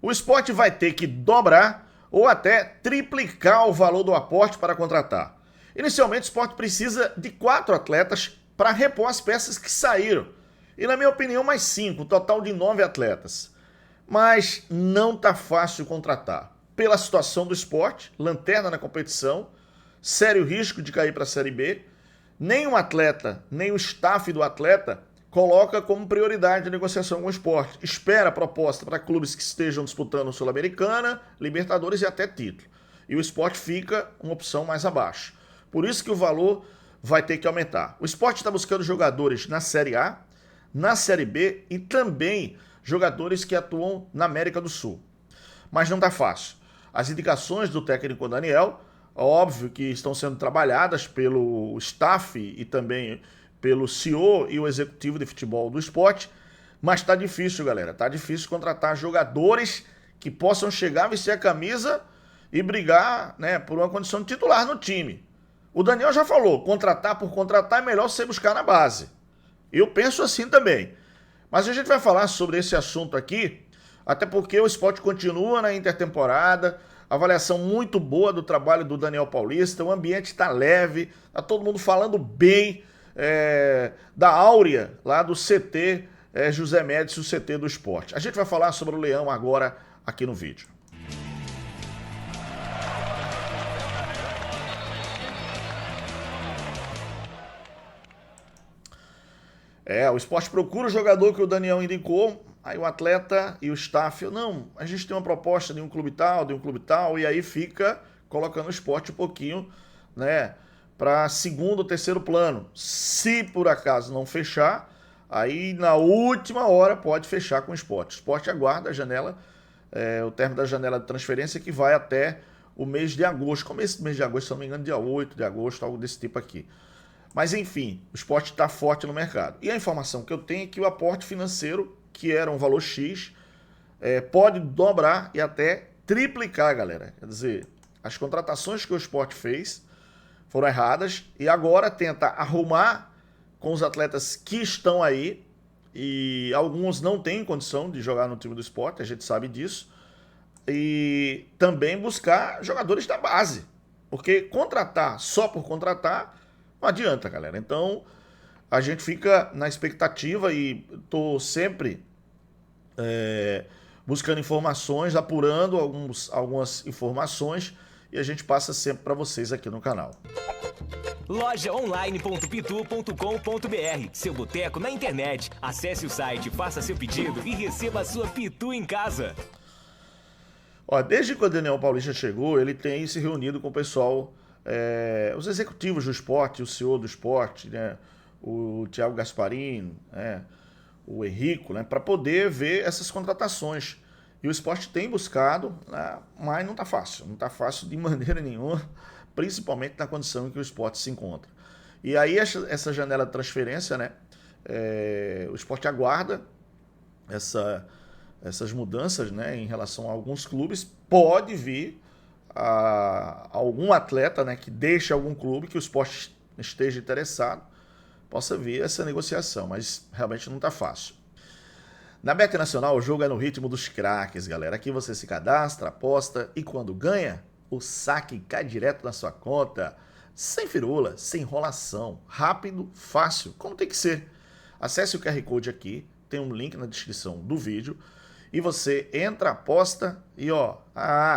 O Sport vai ter que dobrar ou até triplicar o valor do aporte para contratar. Inicialmente, o Sport precisa de 4 atletas para repor as peças que saíram. E, na minha opinião, mais 5, um total de 9 atletas. Mas não tá fácil contratar. Pela situação do Sport, lanterna na competição, sério risco de cair para a Série B, nem o atleta, nem o staff do atleta coloca como prioridade a negociação com o Sport. Espera a proposta para clubes que estejam disputando Sul-Americana, Libertadores e até título. E o Sport fica uma opção mais abaixo. Por isso que o valor vai ter que aumentar. O Sport está buscando jogadores na Série A, na Série B e também jogadores que atuam na América do Sul. Mas não está fácil. As indicações do técnico Daniel, óbvio que estão sendo trabalhadas pelo staff e também pelo CEO e o executivo de futebol do Sport, mas tá difícil, galera. Tá difícil contratar jogadores que possam chegar, vestir a camisa e brigar, né, por uma condição de titular no time. O Daniel já falou, contratar por contratar é melhor você buscar na base. Eu penso assim também. Mas a gente vai falar sobre esse assunto aqui, até porque o Sport continua na intertemporada, avaliação muito boa do trabalho do Daniel Paulista, o ambiente está leve, tá todo mundo falando bem da Áurea, lá do CT José Médici, o CT do Sport. A gente vai falar sobre o Leão agora aqui no vídeo. O Sport procura o jogador que o Daniel indicou, aí o atleta e o staff, não, a gente tem uma proposta de um clube tal, e aí fica colocando o Sport um pouquinho, né, para segundo ou terceiro plano. Se por acaso não fechar, aí na última hora pode fechar com o Sport. O Sport aguarda a janela, o término da janela de transferência que vai até o mês de agosto, começo do mês de agosto, se não me engano, dia 8 de agosto, algo desse tipo aqui. Mas enfim, o Sport está forte no mercado. E a informação que eu tenho é que o aporte financeiro, que era um valor X, pode dobrar e até triplicar, galera. Quer dizer, as contratações que o Sport fez foram erradas e agora tenta arrumar com os atletas que estão aí, e alguns não têm condição de jogar no time do Sport, a gente sabe disso, e também buscar jogadores da base, porque contratar só por contratar não adianta, galera. Então a gente fica na expectativa e tô sempre buscando informações, apurando algumas informações, e a gente passa sempre para vocês aqui no canal. Lojaonline.pitu.com.br, seu boteco na internet. Acesse o site, faça seu pedido e receba a sua Pitu em casa. Desde que o Daniel Paulista chegou, ele tem se reunido com o pessoal, os executivos do Sport, o CEO do Sport, né, o Thiago Gasparini, o Henrico, né, para poder ver essas contratações. E o Sport tem buscado, né, mas não está fácil. Não está fácil de maneira nenhuma, principalmente na condição em que o Sport se encontra. E aí essa janela de transferência, né, o Sport aguarda essas mudanças, né, em relação a alguns clubes. Pode vir algum atleta, né, que deixe algum clube que o Sport esteja interessado, possa vir essa negociação, mas realmente não está fácil. Na Bet Nacional, o jogo é no ritmo dos craques, galera. Aqui você se cadastra, aposta e quando ganha, o saque cai direto na sua conta. Sem firula, sem enrolação, rápido, fácil, como tem que ser. Acesse o QR Code aqui, tem um link na descrição do vídeo e você entra, aposta e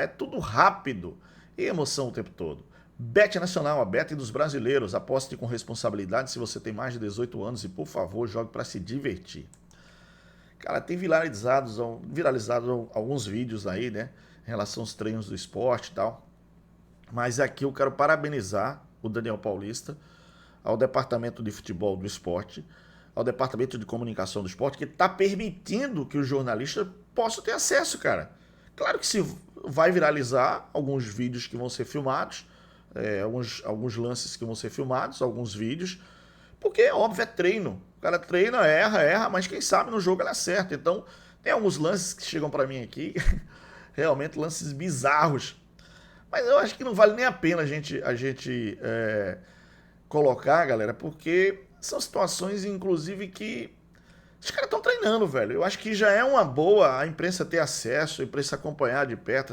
é tudo rápido e emoção o tempo todo. Bet Nacional, a bet dos brasileiros. Aposte com responsabilidade se você tem mais de 18 anos e, por favor, jogue para se divertir. Cara, tem viralizado alguns vídeos aí, né, em relação aos treinos do Sport e tal. Mas aqui eu quero parabenizar o Daniel Paulista, ao departamento de futebol do Sport, ao departamento de comunicação do Sport, que está permitindo que os jornalistas possam ter acesso, cara. Claro que se vai viralizar alguns vídeos que vão ser filmados, alguns lances que vão ser filmados, alguns vídeos, porque, óbvio, é treino. O cara treina, erra, mas quem sabe no jogo ele acerta. Então, tem alguns lances que chegam para mim aqui, realmente lances bizarros. Mas eu acho que não vale nem a pena a gente colocar, galera, porque são situações, inclusive, que Os caras estão treinando, velho. Eu acho que já é uma boa a imprensa ter acesso, a imprensa acompanhar de perto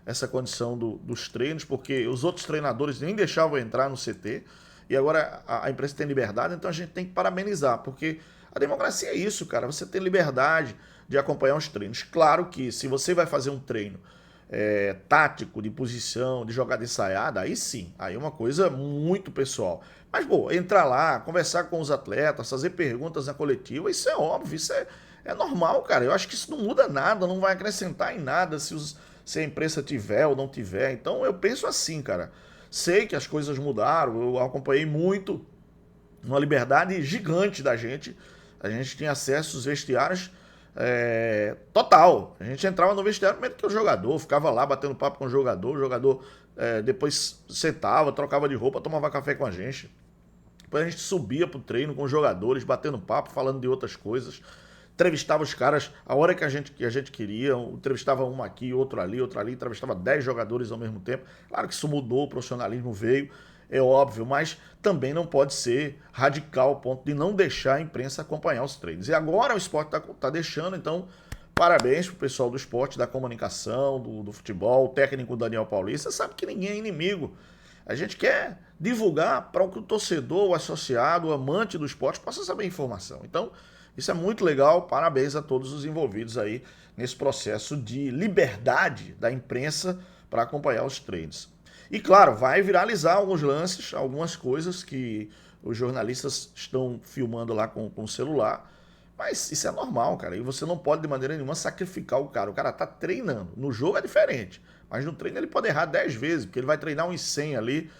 essa condição dos treinos, porque os outros treinadores nem deixavam entrar no CT, e agora a imprensa tem liberdade, então a gente tem que parabenizar, porque a democracia é isso, cara. Você tem liberdade de acompanhar os treinos. Claro que se você vai fazer um treino tático, de posição, de jogada ensaiada, aí sim, aí é uma coisa muito pessoal. Mas, pô, entrar lá, conversar com os atletas, fazer perguntas na coletiva, isso é óbvio, isso é normal, cara. Eu acho que isso não muda nada, não vai acrescentar em nada se a imprensa tiver ou não tiver. Então eu penso assim, cara. Sei que as coisas mudaram, eu acompanhei muito, uma liberdade gigante da gente. A gente tinha acesso aos vestiários total. A gente entrava no vestiário primeiro que o jogador, ficava lá batendo papo com o jogador depois sentava, trocava de roupa, tomava café com a gente. Depois a gente subia pro treino com os jogadores, batendo papo, falando de outras coisas. Entrevistava os caras a hora que a gente queria, entrevistava um aqui, outro ali, entrevistava 10 jogadores ao mesmo tempo. Claro que isso mudou, o profissionalismo veio, é óbvio, mas também não pode ser radical ao ponto de não deixar a imprensa acompanhar os treinos. E agora o esporte tá deixando, então parabéns pro pessoal do esporte, da comunicação, do futebol, o técnico Daniel Paulista, sabe que ninguém é inimigo. A gente quer divulgar para que o torcedor, o associado, o amante do esporte possa saber a informação. Então, isso é muito legal, parabéns a todos os envolvidos aí nesse processo de liberdade da imprensa para acompanhar os treinos. E claro, vai viralizar alguns lances, algumas coisas que os jornalistas estão filmando lá com o celular, mas isso é normal, cara, e você não pode de maneira nenhuma sacrificar o cara tá treinando, no jogo é diferente, mas no treino ele pode errar 10 vezes, porque ele vai treinar uns 100 ali,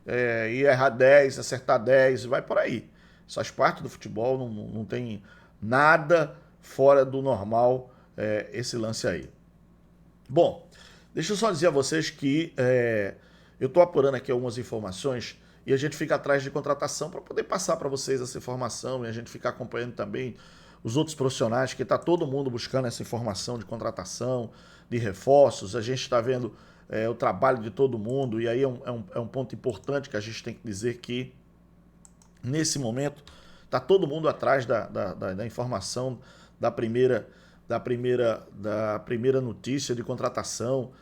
e errar 10, acertar 10, vai por aí. Isso faz parte do futebol, não tem nada fora do normal esse lance aí. Bom, deixa eu só dizer a vocês que eu estou apurando aqui algumas informações e a gente fica atrás de contratação para poder passar para vocês essa informação e a gente ficar acompanhando também os outros profissionais, que está todo mundo buscando essa informação de contratação, de reforços. A gente está vendo o trabalho de todo mundo e aí é um ponto importante que a gente tem que dizer que nesse momento está todo mundo atrás da informação da primeira notícia de contratação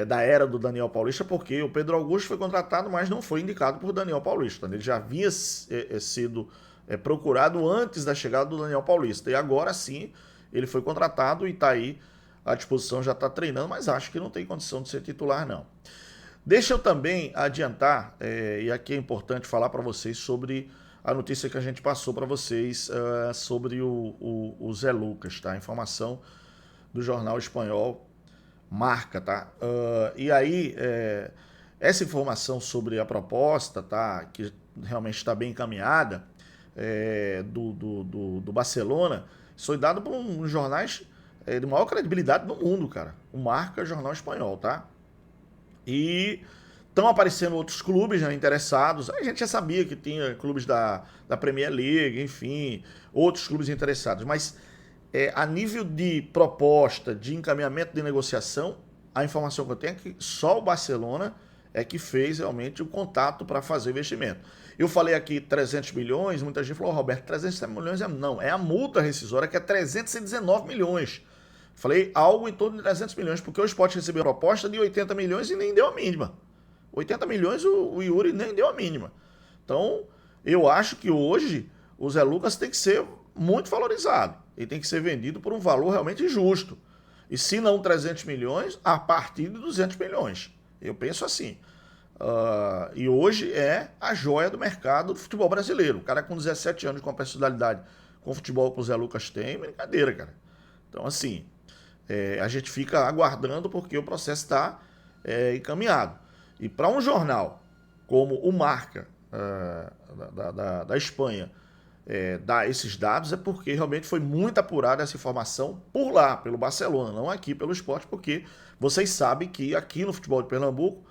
da era do Daniel Paulista, porque o Pedro Augusto foi contratado, mas não foi indicado por Daniel Paulista. Ele já havia sido procurado antes da chegada do Daniel Paulista. E agora sim, ele foi contratado e está aí à disposição, já está treinando, mas acho que não tem condição de ser titular, não. Deixa eu também adiantar, e aqui é importante falar para vocês sobre a notícia que a gente passou para vocês sobre o Zé Lucas, tá? A informação do jornal espanhol Marca, tá? E aí, essa informação sobre a proposta, tá? Que realmente está bem encaminhada, do Barcelona, isso foi dado por uns jornais de maior credibilidade no mundo, cara. O Marca, jornal espanhol, tá? E estão aparecendo outros clubes, né, interessados. A gente já sabia que tinha clubes da Premier League, enfim, outros clubes interessados. Mas a nível de proposta, de encaminhamento de negociação, a informação que eu tenho é que só o Barcelona é que fez realmente o contato para fazer o investimento. Eu falei aqui 300 milhões, muita gente falou, Roberto, 300 milhões não, é a multa rescisória que é 319 milhões. Falei algo em torno de 300 milhões, porque o Sport recebeu a proposta de 80 milhões e nem deu a mínima. 80 milhões o Yuri nem deu a mínima. Então, eu acho que hoje o Zé Lucas tem que ser muito valorizado. Ele tem que ser vendido por um valor realmente justo. E se não 300 milhões, a partir de 200 milhões. Eu penso assim. E hoje é a joia do mercado do futebol brasileiro. O cara com 17 anos, com a personalidade com o futebol que o Zé Lucas tem, brincadeira, cara. Então, assim, a gente fica aguardando porque o processo está encaminhado. E para um jornal como o Marca, da Espanha, dar esses dados, é porque realmente foi muito apurada essa informação por lá, pelo Barcelona, não aqui pelo Sport, porque vocês sabem que aqui no futebol de Pernambuco,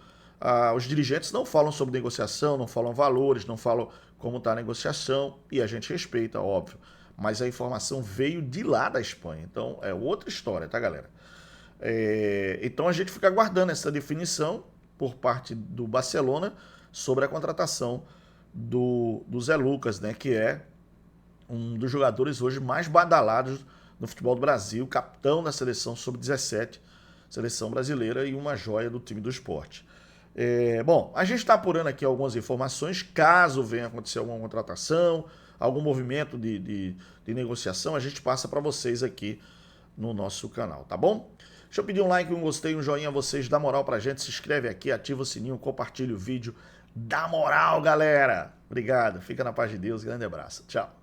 os dirigentes não falam sobre negociação, não falam valores, não falam como está a negociação, e a gente respeita, óbvio. Mas a informação veio de lá da Espanha, então é outra história, tá, galera? Então a gente fica aguardando essa definição por parte do Barcelona sobre a contratação do Zé Lucas, né, que é um dos jogadores hoje mais badalados no futebol do Brasil, capitão da seleção sub-17, seleção brasileira e uma joia do time do esporte. Bom, a gente está apurando aqui algumas informações, caso venha acontecer alguma contratação, algum movimento de negociação, a gente passa para vocês aqui no nosso canal, tá bom? Deixa eu pedir um like, um gostei, um joinha a vocês, dá moral pra gente, se inscreve aqui, ativa o sininho, compartilha o vídeo, dá moral, galera! Obrigado, fica na paz de Deus, grande abraço, tchau!